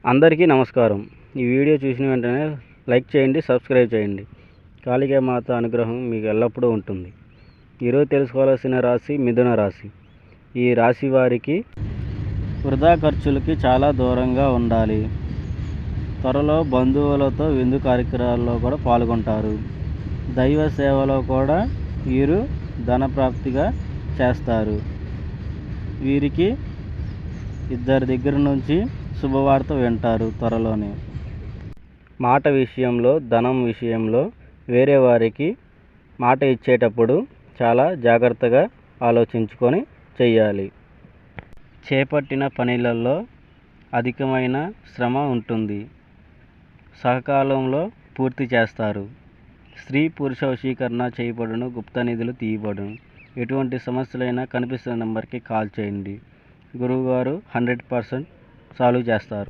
అందరికీ నమస్కారం. ఈ వీడియో చూసిన వెంటనే లైక్ చేయండి, సబ్స్క్రైబ్ చేయండి. కాళికా మాత అనుగ్రహం మీకు ఎల్లప్పుడూ ఉంటుంది. ఈరోజు తెలుసుకోవాల్సిన రాశి మిథున రాశి. ఈ రాశి వారికి వృధా ఖర్చులకి చాలా దూరంగా ఉండాలి. త్వరలో బంధువులతో విందు కార్యక్రమాల్లో కూడా పాల్గొంటారు. దైవ సేవలో కూడా వీరు ధనప్రాప్తిగా చేస్తారు. వీరికి ఇద్దరి దగ్గర నుంచి శుభవార్త వింటారు త్వరలోనే. మాట విషయంలో, ధనం విషయంలో వేరే వారికి మాట ఇచ్చేటప్పుడు చాలా జాగ్రత్తగా ఆలోచించుకొని చెయ్యాలి. చేపట్టిన పనులలో అధికమైన శ్రమ ఉంటుంది. సకాలంలో పూర్తి చేస్తారు. స్త్రీ పురుష వశీకరణ చేయబడును, గుప్త నిధులు తీయబడును. ఎటువంటి సమస్యలైనా కనిపిస్తున్న నెంబర్కి కాల్ చేయండి. గురువుగారు 100% సాల్వ్ చేస్తారు.